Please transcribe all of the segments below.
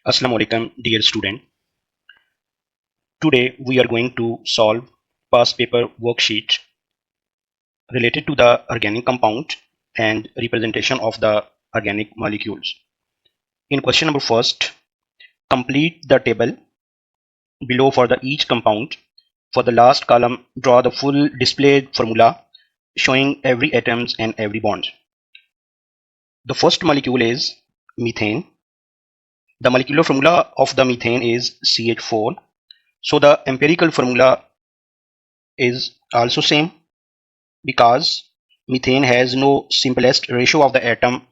Assalamu alaikum, dear student. Today we are going to solve past paper worksheet related to the organic compound and representation of the organic molecules. In question number first, complete the table below for the each compound. For the last column, draw the full displayed formula showing every atoms and every bond. The first molecule is methane. The molecular formula of the methane is CH4. So the empirical formula is also same because methane has no simplest ratio of the atom.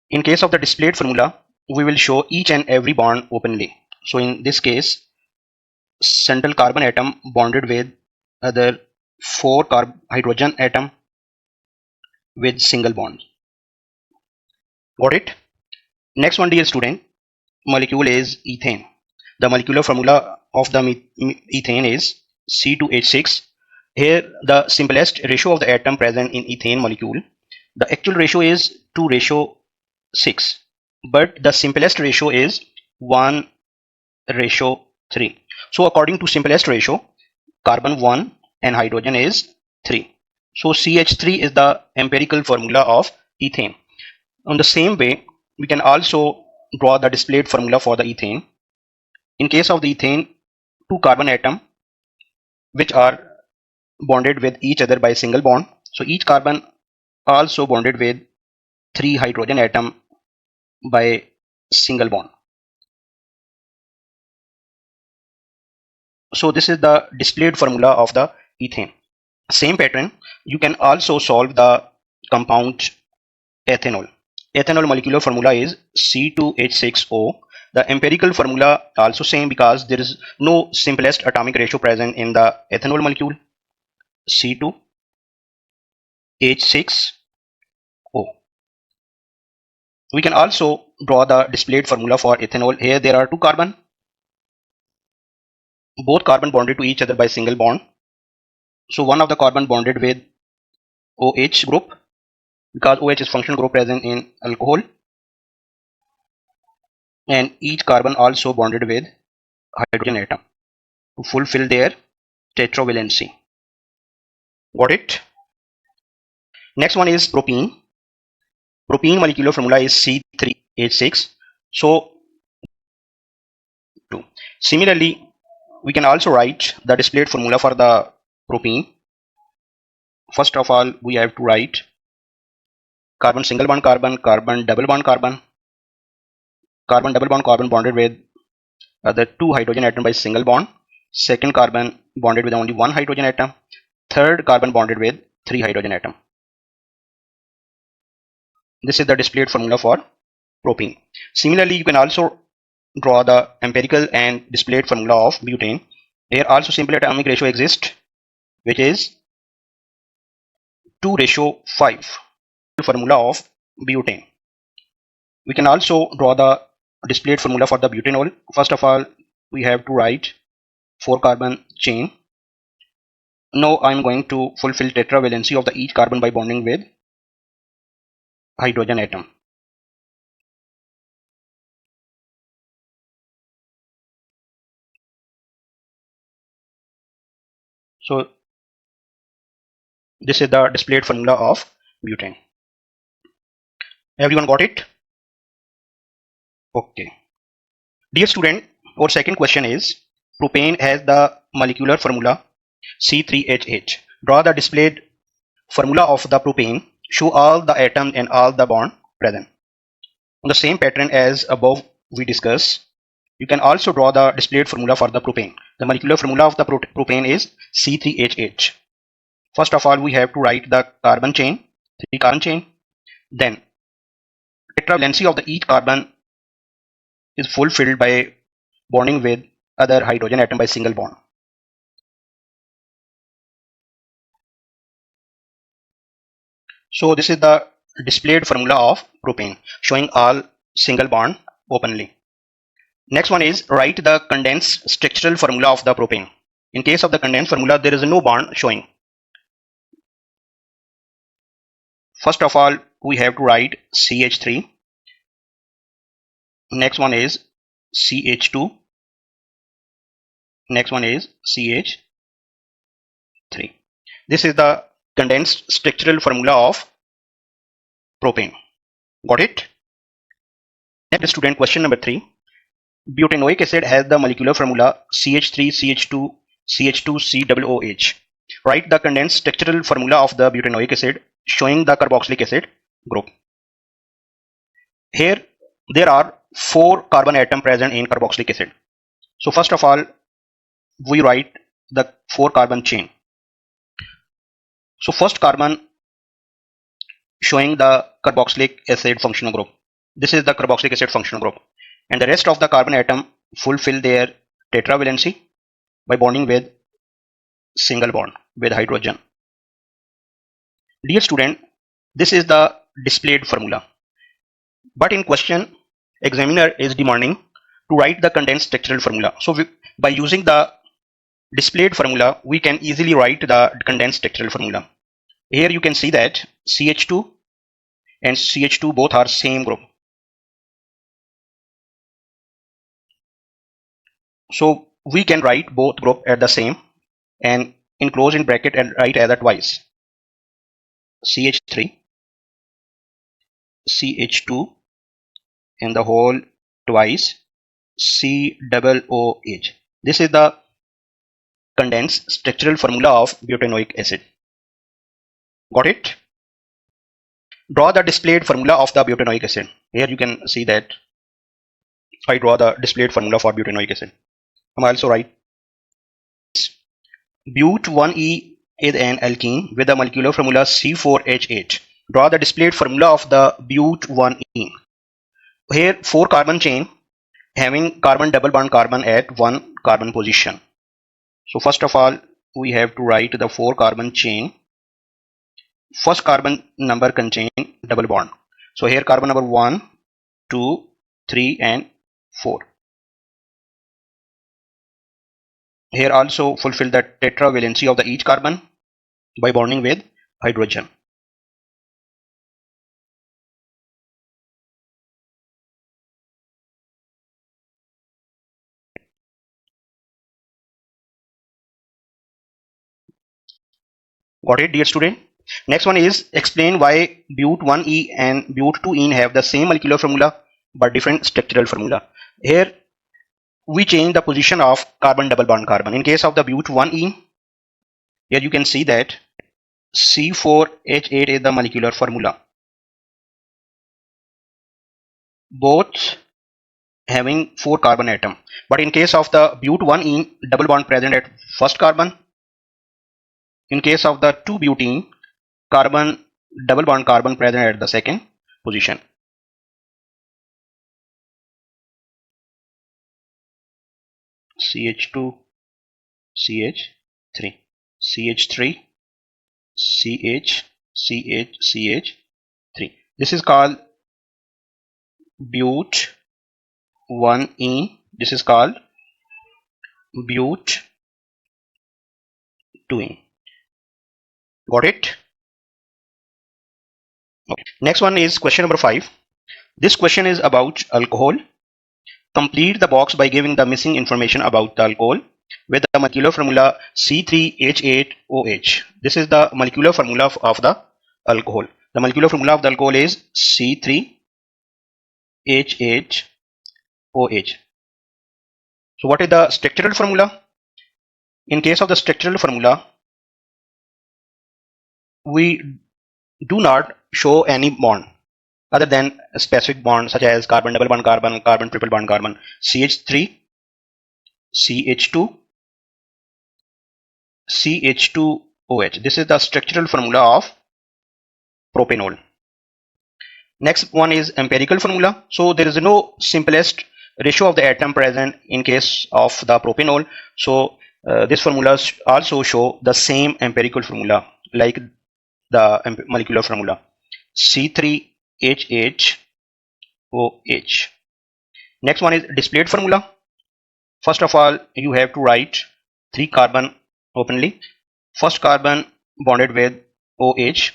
In case of the displayed formula, we will show each and every bond openly. So in this case, central carbon atom bonded with other four hydrogen atom with single bond. Got it? Next one, dear student, molecule is ethane. The molecular formula of the ethane is C2H6. Here the simplest ratio of the atom present in ethane molecule. The actual ratio is 2:6, but the simplest ratio is 1:3. So according to simplest ratio, carbon 1 and hydrogen is 3. So CH3 is the empirical formula of ethane. On the same way, we can also draw the displayed formula for the ethane. In case of the ethane, two carbon atom which are bonded with each other by single bond. So each carbon also bonded with three hydrogen atom by single bond. So this is the displayed formula of the ethane. Same pattern, you can also solve the compound ethanol. Ethanol molecular formula is C2H6O. The empirical formula also same because there is no simplest atomic ratio present in the ethanol molecule. C2H6O. We can also draw the displayed formula for ethanol. Here there are two carbon, both carbon bonded to each other by single bond. So one of the carbon bonded with OH group because OH is functional group present in alcohol, and each carbon also bonded with hydrogen atom to fulfill their tetravalency. Got it? Next one is propene. Propene molecular formula is C3H6. So similarly, we can also write the displayed formula for the propene. First of all, we have to write carbon single bond carbon, carbon double bond carbon, carbon double bond carbon bonded with the two hydrogen atom by single bond, second carbon bonded with only one hydrogen atom, third carbon bonded with three hydrogen atom. This is the displayed formula for propene. Similarly, you can also draw the empirical and displayed formula of butane. Here also simple atomic ratio exists, which is 2:5. Formula of butane. We can also draw the displayed formula for the butanol. First of all, we have to write 4 carbon chain. Now I'm going to fulfill tetravalency of the each carbon by bonding with hydrogen atom. So this is the displayed formula of butane. Everyone got it? Okay. Dear student, our second question is propane has the molecular formula C3H8. Draw the displayed formula of the propane. Show all the atoms and all the bond present. On the same pattern as above we discussed, you can also draw the displayed formula for the propane. The molecular formula of the propane is C3H8. First of all, we have to write the carbon chain, 3 carbon chain. Then tetravalency of the each carbon is fulfilled by bonding with other hydrogen atom by single bond. So this is the displayed formula of propane, showing all single bond openly. Next one is write the condensed structural formula of the propane. In case of the condensed formula, there is no bond showing. First of all, we have to write CH3. Next one is CH2. Next one is CH3. This is the condensed structural formula of propane. Got it? Next student, question number 3. Butanoic acid has the molecular formula CH3CH2 CH2COOH. Write the condensed structural formula of the butanoic acid showing the carboxylic acid group. Here there are 4 carbon atoms present in carboxylic acid. So first of all, we write the 4 carbon chain. So first carbon showing the carboxylic acid functional group. This is the carboxylic acid functional group, and the rest of the carbon atom fulfill their tetravalency by bonding with single bond with hydrogen. Dear student, this is the displayed formula, but in question examiner is demanding to write the condensed structural formula. So by using the displayed formula, we can easily write the condensed structural formula. Here you can see that CH2 and CH2 both are same group. So we can write both group at the same and enclose in bracket and write as a twice. CH3, CH2 and the whole twice COOH. This is the condensed structural formula of butanoic acid. Got it? Draw the displayed formula of the butanoic acid. Here you can see that I draw the displayed formula for butanoic acid. I'm also write But1E is an alkene with the molecular formula C4H8. Draw the displayed formula of the But1E. Here 4 carbon chain having carbon double bond carbon at 1 carbon position. So first of all, we have to write the 4 carbon chain. First carbon number contain double bond. So here carbon number 1, 2, 3 and 4. Here also fulfill the tetravalency of the each carbon by bonding with hydrogen. Got it, dear student? Next one is explain why But1E and But2E have the same molecular formula but different structural formula. Here we change the position of carbon double bond carbon. In case of the But1E, here you can see that C4H8 is the molecular formula. Both having 4 carbon atom. But in case of the But1E, double bond present at first carbon. In case of the 2-butene, carbon double bond carbon present at the second position. CH2, CH3, CH3, CH, CH, CH3. This is called But1E. This is called But2E. Got it? Okay. Next one is question number 5. This question is about alcohol. Complete the box by giving the missing information about the alcohol with the molecular formula C3H8OH. This is the molecular formula of the alcohol. The molecular formula of the alcohol is C3H8OH. So what is the structural formula? In case of the structural formula, we do not show any bond other than a specific bond such as carbon double bond carbon, carbon triple bond carbon, CH3, CH2, CH2OH. This is the structural formula of propanol. Next one is empirical formula. So there is no simplest ratio of the atom present in case of the propanol. So this formula also show the same empirical formula like the molecular formula C3H8OH. Next one is displayed formula. First of all, you have to write 3 carbon openly. First carbon bonded with OH.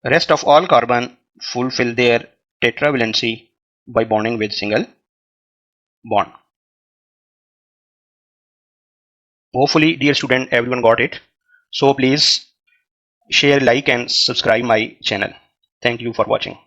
Rest of all carbon fulfill their tetravalency by bonding with single bond. Hopefully, dear student, everyone got it. So please share, like and subscribe my channel. Thank you for watching.